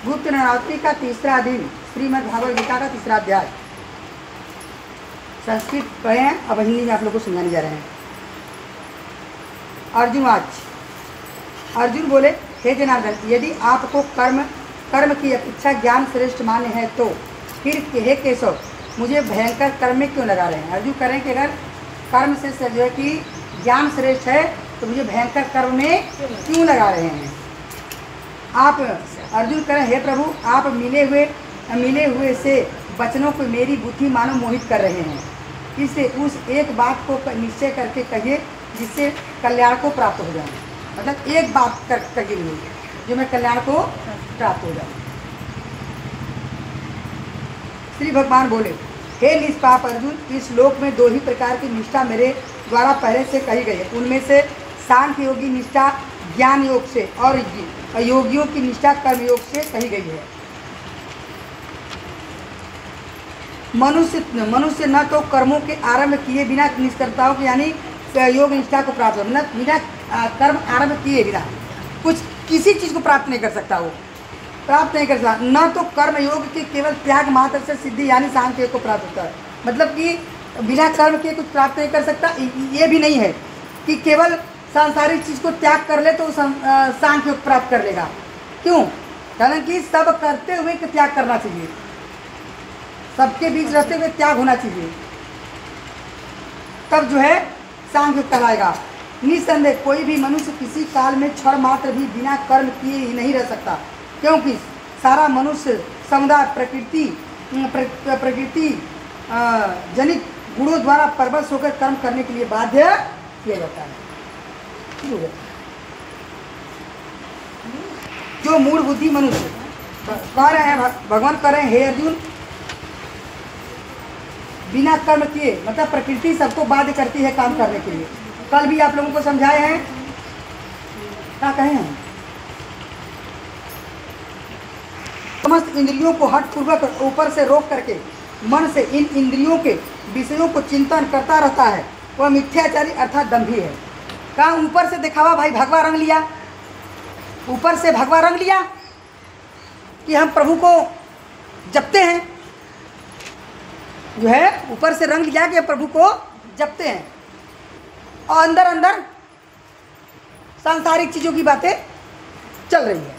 गुप्त नरावती का तीसरा दिन, श्रीमद् भागवत गीता का तीसरा अध्याय। संस्कृत पढ़े हैं, अब हिंदी में आप लोग को समझाने जा रहे हैं। अर्जुन बोले, हे जनार्दन, यदि आपको कर्म की अपेक्षा ज्ञान श्रेष्ठ मान्य है तो फिर हे केशव, मुझे भयंकर कर्म में क्यों लगा रहे हैं। अर्जुन कह रहे हैं कि अगर कर्म से जो है कि ज्ञान श्रेष्ठ है तो मुझे भयंकर कर्म में क्यों लगा रहे हैं आप। अर्जुन कह रहे हैं, हे प्रभु, आप मिले हुए से वचनों को मेरी बुद्धि मानो मोहित कर रहे हैं। इससे उस एक बात को निश्चय करके कहिए जिससे कल्याण को प्राप्त हो जाए। मतलब एक बात करके जो मैं कल्याण को प्राप्त हो जाए। श्री भगवान बोले, हे निष्पाप अर्जुन, इस लोक में दो ही प्रकार की निष्ठा मेरे द्वारा पहले से कही गई है। उनमें से सांख्य योगी निष्ठा ज्ञान योग से और योगियों की निष्ठा कर्म योग से कही गई है। मनुष्य न तो कर्मों के आरंभ किए बिना निष्कर्ताओं की यानी योग निष्ठा को प्राप्त हो, मतलब बिना कर्म आरंभ किए बिना कुछ किसी चीज़ को प्राप्त नहीं कर सकता, वो प्राप्त नहीं कर सकता। न तो कर्म योग के केवल त्याग मात्र से सिद्धि यानी सांख्य योग को प्राप्त होता है, मतलब कि बिना कर्म के कुछ प्राप्त नहीं कर सकता। ये भी नहीं है कि केवल सांसारिक चीज़ को त्याग कर ले तो सांख्य योग प्राप्त कर लेगा। क्यों? कारण कि सब करते हुए त्याग करना चाहिए, सबके बीच रहते हुए त्याग होना चाहिए, तब जो है सांख्य कहलाएगा। निसंदेह कोई भी मनुष्य किसी काल में क्षण मात्र भी बिना कर्म किए ही नहीं रह सकता, क्योंकि सारा मनुष्य समुदाय प्रकृति जनित गुणों द्वारा परवश होकर कर्म करने के लिए बाध्य किया जाता है। जो मूढ़ बुद्धि मनुष्य कह रहे हैं, भगवान कह रहे हैं, हे अर्जुन, बिना कर्म किए मतलब प्रकृति सबको बाध्य करती है काम करने के लिए। कल भी आप लोगों को समझाए हैं, क्या कहे हैं, समस्त इंद्रियों को हठ पूर्वक ऊपर से रोक करके मन से इन इंद्रियों के विषयों को चिंतन करता रहता है, वह मिथ्याचारी अर्थात दंभी है। कहा ऊपर से दिखावा, भाई भगवा रंग लिया, ऊपर से भगवा रंग लिया कि हम प्रभु को जपते हैं, जो है ऊपर से रंग लिया कि प्रभु को जपते हैं, और अंदर अंदर सांसारिक चीज़ों की बातें चल रही है।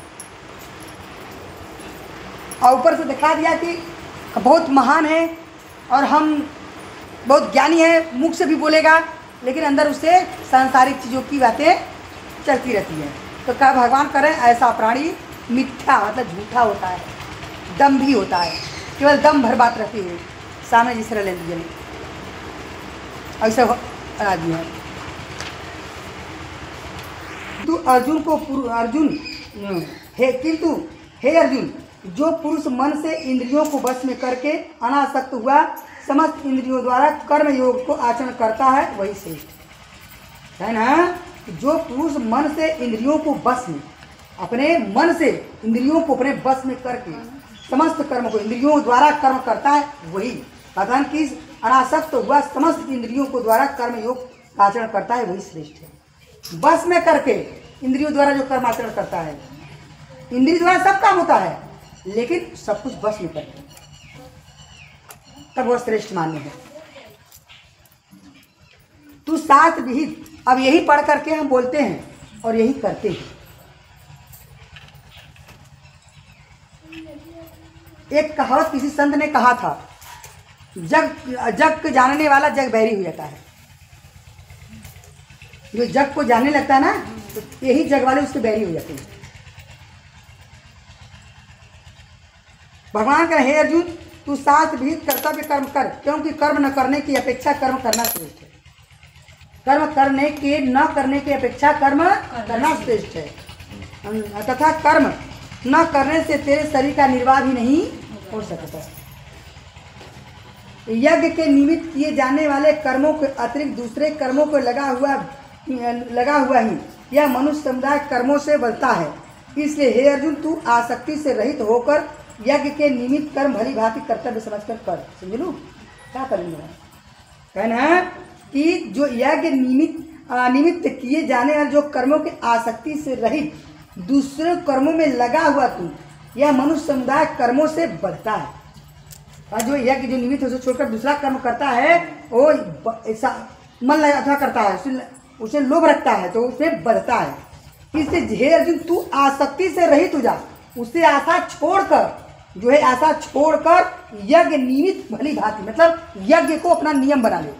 और ऊपर से दिखा दिया कि बहुत महान है और हम बहुत ज्ञानी है, मुख से भी बोलेगा लेकिन अंदर उससे सांसारिक चीज़ों की बातें चलती रहती है। तो क्या भगवान करें, ऐसा प्राणी मिथ्या मतलब झूठा होता है, दंभी होता है, केवल दम भर बात रहती है, सामने जिस ले लीजिए ऐसा आदमी है। तो किंतु हे अर्जुन, जो पुरुष मन से इंद्रियों को वश में करके अनासक्त हुआ समस्त इंद्रियों द्वारा कर्म योग को आचरण करता है वही श्रेष्ठ है ना। जो पुरुष मन से इंद्रियों को वश में, अपने मन से इंद्रियों को अपने वश में करके समस्त कर्म को इंद्रियों द्वारा कर्म करता है वही, भगवान की अनासक्त हुआ समस्त इंद्रियों को द्वारा कर्म योग का आचरण करता है वही श्रेष्ठ है। वश में करके इंद्रियों द्वारा जो कर्म आचरण करता है, इंद्रिय द्वारा सब काम होता है लेकिन सब कुछ वश में करके, तब वह श्रेष्ठ मान्य है। तू शास्त्र विहित, अब यही पढ़ करके हम बोलते हैं और यही करते हैं। एक कहावत किसी संत ने कहा था, जग को जानने वाला जग बैरी हो जाता है। जो जग को जानने लगता है ना, तो यही जग वाले उसके बैरी हो जाते हैं। भगवान का, हे अर्जुन, तू शास्त्र विहित कर्तव्य कर्म कर, क्योंकि कर्म न करने की अपेक्षा कर्म करना श्रेष्ठ है। कर्म करने के न करने की अपेक्षा कर्म करना श्रेष्ठ है, तथा कर्म न करने से तेरे शरीर का निर्वाह भी नहीं हो सकता। यज्ञ के निमित्त किए जाने वाले कर्मों के अतिरिक्त दूसरे कर्मों को लगा हुआ ही यह मनुष्य समुदाय कर्मों से बलता है। इसलिए हे अर्जुन, तू आसक्ति से रहित होकर यज्ञ के निमित्त कर्म भली भांति कर्तव्य समझकर कर। समझ लो क्या करेंगे, कहना है कि जो यज्ञ निमित्त किए जाने वाले जो कर्मों के आसक्ति से रहित दूसरे कर्मों में लगा हुआ तू यह मनुष्य समुदाय कर्मों से बढ़ता है। और जो यज्ञ जो निमित्त है उसे छोड़कर दूसरा कर्म करता है वो ऐसा मन लगा करता है, उसे लोभ रखता है तो उसमें बढ़ता है। इससे हे अर्जुन तू आसक्ति से रहित हो जा, उससे आशा छोड़कर जो है आशा छोड़कर यज्ञ निमित्त भली भांति, मतलब यज्ञ को अपना नियम बना ले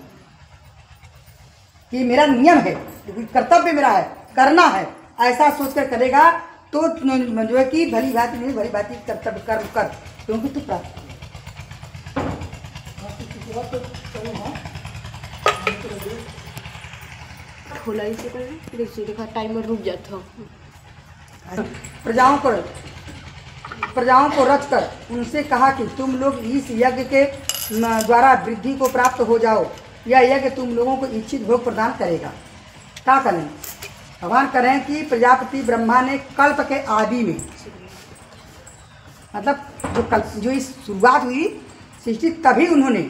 कि मेरा नियम है, कर्तव्य मेरा है, करना है, ऐसा सोचकर करेगा तो जो है कि भली भांति नहीं भली भांति कर्तव्य कर्म कर, क्योंकि तू प्राप्त खोला ही से कर देखा टाइमर रुक जाता। प्रजाओं को रचकर उनसे कहा कि तुम लोग इस यज्ञ के द्वारा वृद्धि को प्राप्त हो जाओ, यह यज्ञ तुम लोगों को इच्छित भोग प्रदान करेगा। क्या करें? भगवान कह रहे हैं कि प्रजापति ब्रह्मा ने कल्प के आदि में, मतलब जो इस शुरुआत हुई सृष्टि तभी उन्होंने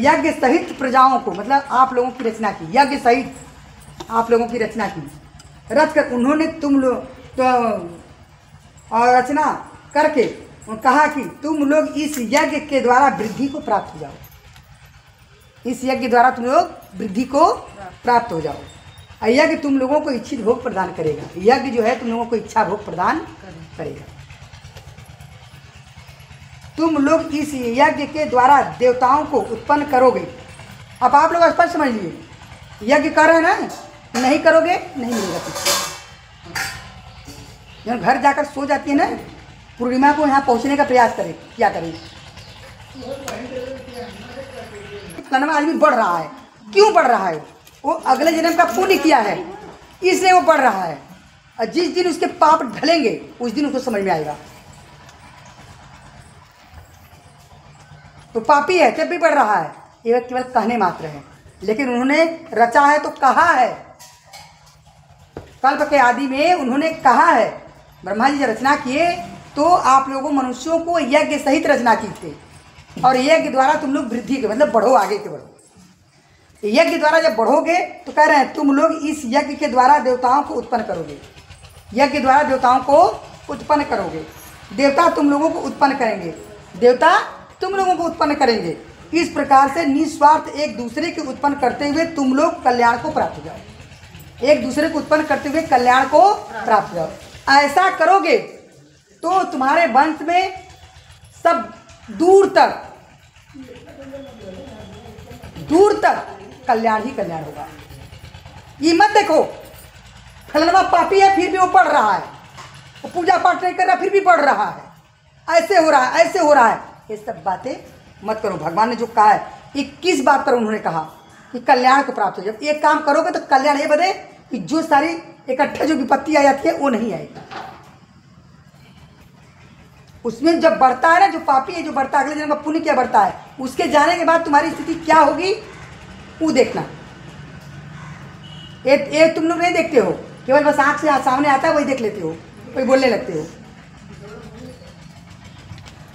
यज्ञ सहित प्रजाओं को, मतलब आप लोगों की रचना की, यज्ञ सहित आप लोगों की रचना की, रच कर उन्होंने तुम लोग तो और रचना करके कहा कि तुम लोग इस यज्ञ के द्वारा वृद्धि को प्राप्त हो जाओ, इस यज्ञ द्वारा तुम लोग वृद्धि को प्राप्त हो जाओ। यज्ञ तुम लोगों को इच्छित भोग प्रदान करेगा, यज्ञ जो है तुम लोगों को इच्छा भोग प्रदान करेगा। तुम लोग इस यज्ञ के द्वारा देवताओं को उत्पन्न करोगे। अब आप लोग स्पष्ट समझ लिए, यज्ञ कर रहे हैं ना, नहीं करोगे नहीं मिलेगा कुछ। जब घर जाकर सो जाती है ना, पूर्णिमा को यहाँ पहुँचने का प्रयास करें, क्या करें? कर्म आदमी बढ़ रहा है, क्यों बढ़ रहा है? वो अगले जन्म का पुण्य किया है इसलिए वो बढ़ रहा है, और जिस दिन उसके पाप ढलेंगे उस दिन उसको समझ में आएगा तो पापी है, जब भी बढ़ रहा है। ये केवल कहने मात्र है, लेकिन उन्होंने रचा है तो कहा है, कल्प के आदि में उन्होंने कहा है, ब्रह्मा जी जब रचना किए तो आप लोगों मनुष्यों को यज्ञ सहित रचना की थे, और यज्ञ द्वारा तुम लोग वृद्धि के मतलब बढ़ो, आगे के बढ़ो। यज्ञ द्वारा जब बढ़ोगे तो कह रहे हैं तुम लोग इस यज्ञ के द्वारा देवताओं को उत्पन्न करोगे, यज्ञ द्वारा देवताओं को उत्पन्न करोगे, देवता तुम लोगों को उत्पन्न करेंगे, देवता तुम लोगों को उत्पन्न करेंगे। इस प्रकार से निस्वार्थ एक दूसरे के उत्पन्न करते हुए तुम लोग कल्याण को प्राप्त हो जाओ, एक दूसरे को उत्पन्न करते हुए कल्याण को प्राप्त हो जाओ। ऐसा करोगे तो तुम्हारे वंश में सब दूर तक कल्याण ही कल्याण होगा। ये मत देखो फलनवा पापी है फिर भी वो पढ़ रहा है, वो पूजा पाठ नहीं कर रहा फिर भी पढ़ रहा है, ऐसे हो रहा है, ऐसे हो रहा है, ये सब बातें मत करो। भगवान ने जो कहा है, 21 बात पर उन्होंने कहा कि कल्याण को प्राप्त हो। जब एक काम करोगे तो कल्याण ये बने कि जो सारी इकट्ठे जो विपत्ति आ जाती है वो नहीं आएगी। उसमें जब बढ़ता है ना, जो पापी है जो बढ़ता है, अगले जन्म का पुण्य क्या बढ़ता है, उसके जाने के बाद तुम्हारी स्थिति क्या होगी वो देखना। ये तुम लोग नहीं देखते हो, केवल बस आँख से सामने आता है वही देख लेते हो, वही बोलने लगते हो।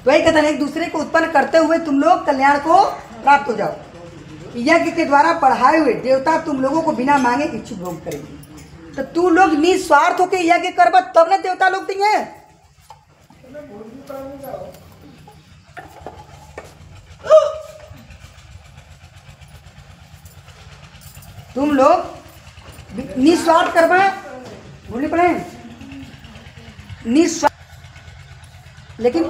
वही कहता है एक दूसरे को उत्पन्न करते हुए तुम लोग कल्याण को प्राप्त हो जाओ। यज्ञ के द्वारा पढ़ाए हुए देवता तुम लोगों को बिना मांगे इच्छुक भोग करेंगे। तो तू लोग निस्वार्थ होकर यज्ञ करबा तब ना देवता लोग देंगे। तुम लोग निस्वार्थ करबा, बोलने पड़े निस्वार्थ, लेकिन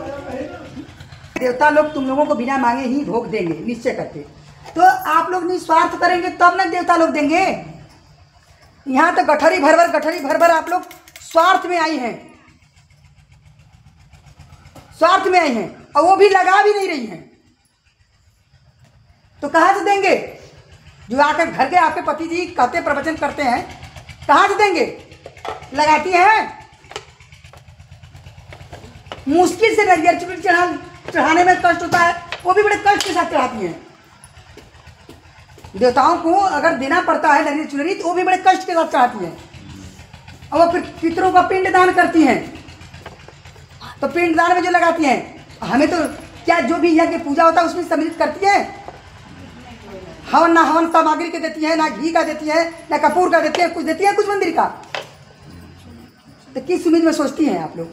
देवता लोग तुम लोगों को बिना मांगे ही भोग देंगे निश्चय करके। तो आप लोग निस्वार्थ करेंगे तब ना देवता लोग देंगे। यहाँ तो गठरी भर आप लोग स्वार्थ में आई हैं, स्वार्थ में आई हैं, और वो भी लगा भी नहीं रही हैं, तो कहाँ से देंगे? जो आकर घर के आपके पति जी कहते प्रवचन करते हैं, कहाँ से देंगे? लगाती हैं, मुश्किल से नरियर चढ़ाने में कष्ट होता है, वो भी बड़े कष्ट के साथ चढ़ाती हैं। देवताओं को अगर देना पड़ता है नरियर चुनरी तो वो भी बड़े कष्ट के साथ चढ़ाती हैं, और वो फिर पितरों का पिंड दान करती हैं, तो पिंड दान में जो लगाती हैं, हमें तो क्या जो भी यज्ञ पूजा होता है उसमें सम्मिलित करती हैं। हवन ना हवन सामग्री के देती है, ना घी का देती है, ना कपूर का देती है, कुछ देती है कुछ मंदिर का। तो किस उम्मीद में सोचती हैं आप लोग?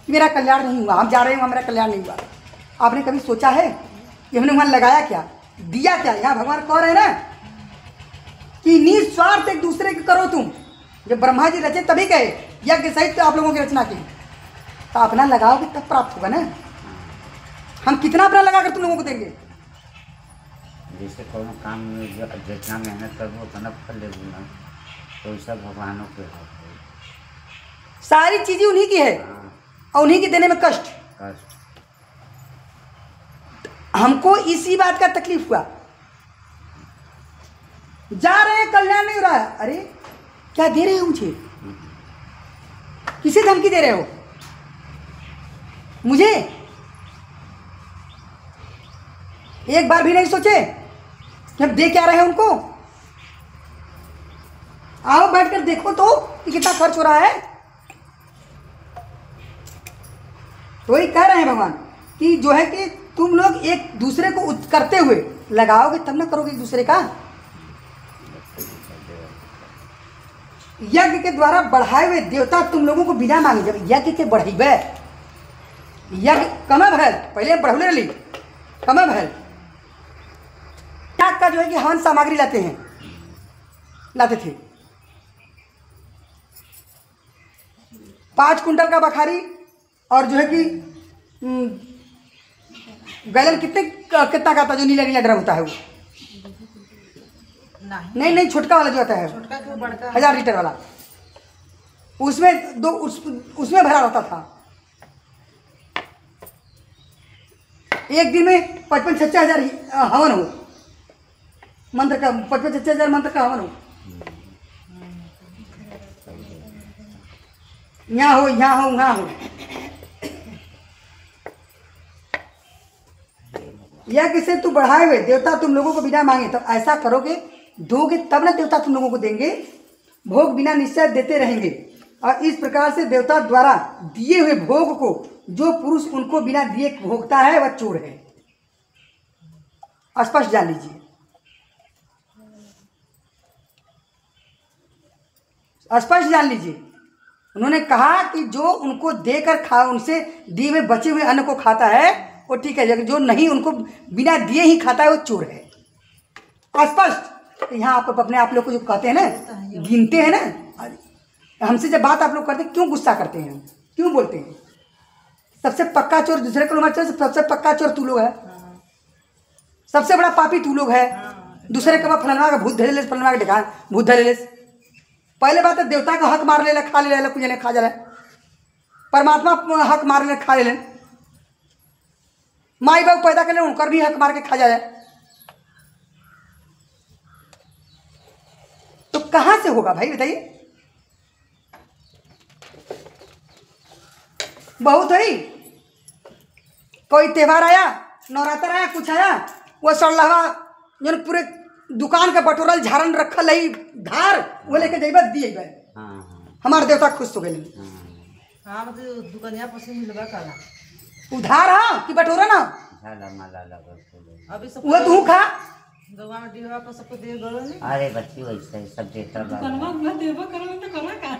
कि मेरा कल्याण नहीं हुआ, हम जा रहे हैं वहाँ मेरा कल्याण नहीं हुआ। आपने कभी सोचा है कि हमने वहाँ लगाया क्या, दिया क्या? यहाँ भगवान कह रहे हैं ना कि निस्वार्थ एक दूसरे के करो तुम। जब ब्रह्मा जी रचे तभी कहे यज्ञ सहित आप लोगों की रचना की, तो अपना लगाओगे तब प्राप्त होगा ना। हम कितना अपना लगा कर तुम लोगों को देंगे? जैसे कोनो काम में जितना मेहनत करो उतना फल ले ना, तो सब भगवानों के हाथ है। सारी चीजें उन्हीं की है और उन्हीं के देने में कष्ट। हमको इसी बात का तकलीफ हुआ, जा रहे हैं कल्याण नहीं हो रहा है। अरे क्या दे रहे हो मुझे? किसे धमकी दे रहे हो मुझे? एक बार भी नहीं सोचे कि हम दे क्या रहे हैं उनको? आओ बैठकर देखो तो कि कितना खर्च हो रहा है। तो वही कह रहे हैं भगवान कि जो है कि तुम लोग एक दूसरे को करते हुए लगाओगे तब ना करोगे एक दूसरे का। यज्ञ के द्वारा बढ़ाए हुए देवता तुम लोगों को बिना मांगे, जब यज्ञ के बढ़ेबे, यज्ञ कम भैल, पहले बढ़ौले रही कम भैल, का जो है कि हवन सामग्री लाते थे 5 कुंटल का बखारी, और जो है कि गैलन कितना का था जो नीला नीला ड्रम होता है वो? नहीं छोटका वाला जो आता है 1000 लीटर वाला, उसमें उसमें भरा रहता था। एक दिन में 55-56 हजार हवन हो, मंत्र का 55-56 हजार मंत्र का हवन हो। यहाँ हो वहाँ हो। यज्ञ से तू बढ़ाए हुए देवता तुम लोगों को बिना मांगे, तो ऐसा करोगे दोगे तब ना देवता तुम लोगों को देंगे। भोग बिना निश्चय देते रहेंगे, और इस प्रकार से देवता द्वारा दिए हुए भोग को जो पुरुष उनको बिना दिए भोगता है वह चोर है। स्पष्ट जान लीजिए, स्पष्ट जान लीजिए। उन्होंने कहा कि जो उनको देकर खा, उनसे दिए हुए बचे हुए अन्न को खाता है वो ठीक है, लेकिन जो नहीं उनको बिना दिए ही खाता है वो चोर है। स्पष्ट। तो यहाँ आप लोग को जो कहते हैं ना, गिनते हैं ना, हमसे जब बात आप लोग करते हैं क्यों गुस्सा करते हैं, क्यों बोलते हैं? सबसे पक्का चोर दूसरे को मारते, सबसे पक्का चोर तू लोग है, सबसे बड़ा पापी तू लोग है। दूसरे के बाद फलनवा का भूत धरे ले, फलनवा का देखा भूत धरे ले। पहले बात है देवता का हक मार ले, खा ले, कुछ नहीं खा जा रहा है। परमात्मा हक मार ले, खा ले। माई बाप पैदा कर ले, उनकर भी हक मार के खा जाए, तो कहां से होगा भाई बताइए? बहुत है, कोई त्योहार आया, नवरात्र आया, कुछ आया, वो सड़लवा जो पूरे दुकान का बटोरल झारन रखल है धार, वो लेके जाइबा दिए हमारे देवता खुश हो गए। हाँ मतलब दुकानिया पसंद मिलवा काला उधार हाँ कि बटोरा ना, अभी सब वो तू खा गवा डिवा पर सबको दे गलो नहीं। अरे बच्ची वैसे सब देता दुकानवा में देबो करल त करा का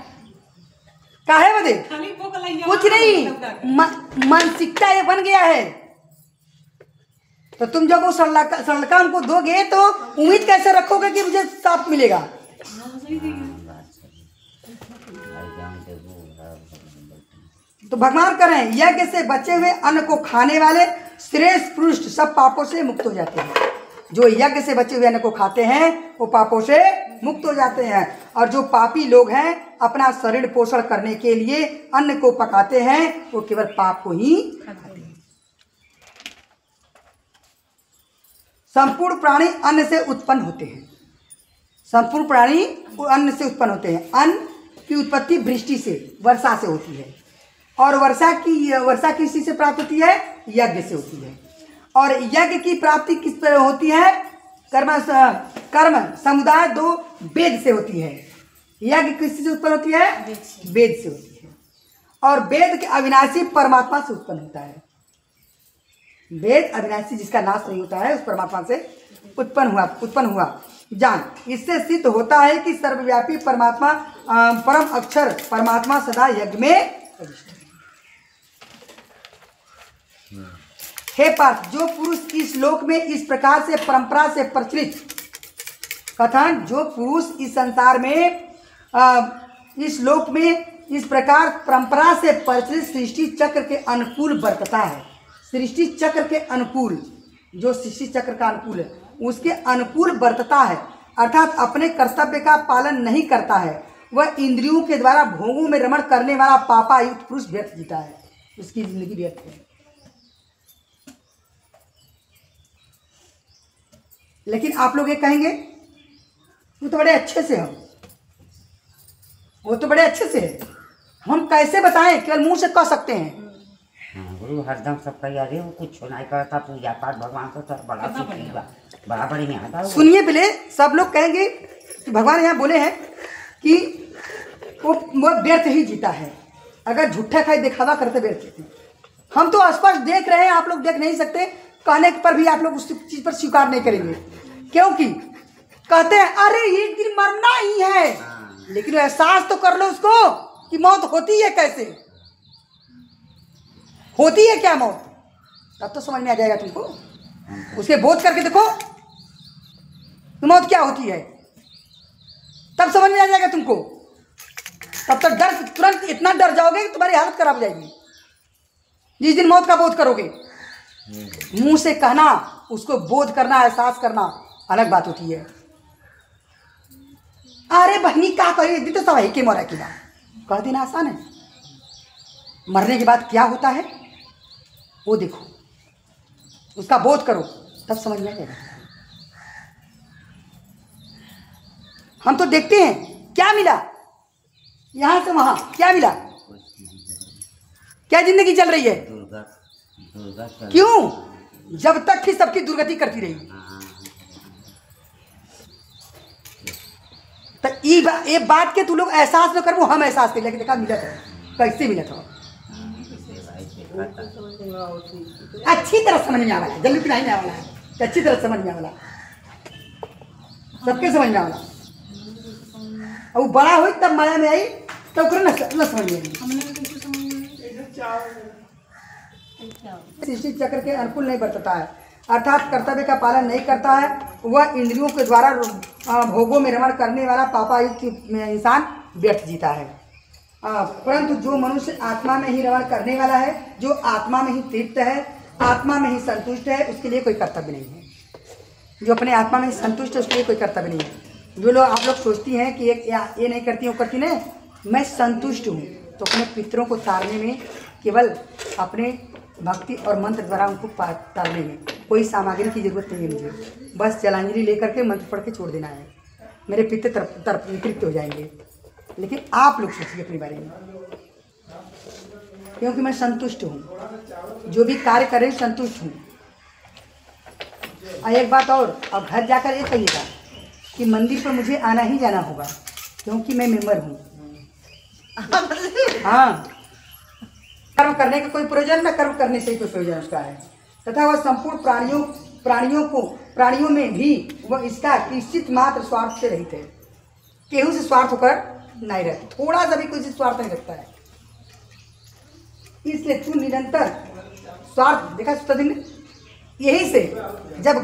काहे बदे? खाली भूख लइया कुछ नहीं, मानसिकता ये बन गया है। तो तुम जब वो सड़लका उनको दोगे तो उम्मीद कैसे रखोगे कि मुझे साफ मिलेगा? तो भगवान कह रहे हैं यज्ञ से बचे हुए अन्न को खाने वाले श्रेष्ठ पुरुष सब पापों से मुक्त हो जाते हैं। जो यज्ञ से बचे हुए अन्न को खाते हैं वो पापों से मुक्त हो जाते हैं, और जो पापी लोग हैं अपना शरीर पोषण करने के लिए अन्न को पकाते हैं वो केवल पाप को ही खाते हैं। संपूर्ण प्राणी अन्न से उत्पन्न होते हैं, संपूर्ण प्राणी अन्न से उत्पन्न होते हैं। अन्न की उत्पत्ति वृष्टि से, वर्षा से होती है, और वर्षा किसी से प्राप्त होती है? यज्ञ से होती है। और यज्ञ की प्राप्ति किस पर होती है? कर्म समुदाय 2 वेद से होती है। यज्ञ किससे उत्पन्न होती है? वेद से होती है। और वेद के अविनाशी परमात्मा से उत्पन्न होता है। वेद अविनाशी जिसका नाश नहीं होता है उस परमात्मा से उत्पन्न हुआ। जान, इससे सिद्ध होता है कि सर्वव्यापी परमात्मा परम अक्षर परमात्मा सदा यज्ञ में प्रविष्ट है। हे पार्थ, जो पुरुष इस लोक में इस प्रकार से परंपरा से प्रचलित कथन, जो पुरुष इस संसार में इस लोक में इस प्रकार परंपरा से प्रचलित सृष्टि चक्र के अनुकूल बरतता है, सृष्टि चक्र के अनुकूल, जो सृष्टि चक्र का अनुकूल है उसके अनुकूल बरतता है, अर्थात अपने कर्तव्य का पालन नहीं करता है, वह इंद्रियों के द्वारा भोगों में रमण करने वाला पापायुक्त पुरुष व्यर्थ जीता है, उसकी जिंदगी व्यर्थ है। लेकिन आप लोग ये कहेंगे वो तो बड़े अच्छे से हो, वो तो बड़े अच्छे से है, हम कैसे बताएं? केवल मुंह से कह सकते हैं। गुरु हरदम सबका यार वो कुछ नहीं करता, पूजा पाठ भगवान को तो बड़ा बड़ा बड़ी में आता है। सुनिए पहले, सब लोग कहेंगे कि भगवान यहाँ बोले हैं कि वो व्यर्थ ही जीता है, अगर झूठा खाई दिखावा करते व्यर्थ जीते। हम तो स्पष्ट देख रहे हैं, आप लोग देख नहीं सकते, कहने पर भी आप लोग उस चीज पर स्वीकार नहीं करेंगे, क्योंकि कहते हैं अरे एक दिन मरना ही है, लेकिन एहसास तो कर लो उसको कि मौत होती है, कैसे होती है, क्या मौत, तब तो समझ में आ जाएगा तुमको। उसे बोध करके देखो तो मौत क्या होती है, तब समझ में आ जाएगा तुमको। तब तक डर, तुरंत इतना डर जाओगे कि तुम्हारी हालत खराब हो जाएगी जिस दिन मौत का बोध करोगे। मुंह से कहना, उसको बोध करना, एहसास करना अलग बात होती है। अरे बहनी क्या कही तो सब के मरा की बात कह देना आसान है, मरने के बाद क्या होता है वो देखो, उसका बोध करो, तब समझ में आ जाएगा। हम तो देखते हैं क्या मिला, यहां से वहां क्या मिला, क्या जिंदगी चल रही है, क्यों? जब तक ही सबकी दुर्गति करती रही। तो ये बात के तू लोग एहसास न कर, वो हम एहसास कर लेके देखा मिला था, कैसे मिला था, अच्छी तरह समझ में आवा है, जल्दी नहीं आने वाला है, अच्छी तरह समझ में आवा, सबके समझ में आवा। और वो बड़ा हुई तब माया में आई, तब करो न समझ में आई। सृष्टि चक्र के अनुकूल नहीं बरतता है, अर्थात कर्तव्य का पालन नहीं करता है, वह इंद्रियों के द्वारा भोगों में रमण करने वाला पापायुक्त इंसान व्यर्थ जीता है। परंतु जो मनुष्य आत्मा में ही रमण करने वाला है, जो आत्मा में ही तृप्त है, आत्मा में ही संतुष्ट है, उसके लिए कोई कर्तव्य नहीं है। जो अपने आत्मा में संतुष्ट है उसके लिए कोई कर्तव्य नहीं है। जो लोग आप लोग सोचती हैं कि ये नहीं करती वो करती नहीं, मैं संतुष्ट हूँ, तो अपने पितरों को तारने में, केवल अपने भक्ति और मंत्र द्वारा उनको तारने में कोई सामग्री की जरूरत नहीं है मुझे, बस जलांजलि लेकर के मंत्र पढ़ के छोड़ देना है, मेरे पितर तृप्त हो जाएंगे। लेकिन आप लोग सोचिए अपने बारे में, क्योंकि मैं संतुष्ट हूँ, जो भी कार्य करें संतुष्ट हूँ। एक बात और, अब घर जाकर ये कहिएगा कि मंदिर पर मुझे आना ही जाना होगा, क्योंकि मैं मेंबर हूँ। हाँ, कर्म करने का कोई प्रयोजन, न कर्म करने से ही कोई प्रयोजन उसका है। तथा वह संपूर्ण प्राणियों में भी वह इसका किंचित मात्र स्वार्थ से रहित है, केहू से स्वार्थ होकर नहीं रहता, थोड़ा सा भी कोई से स्वार्थ नहीं रखता है। इसलिए तू निरंतर स्वार्थ देखा, यही से जब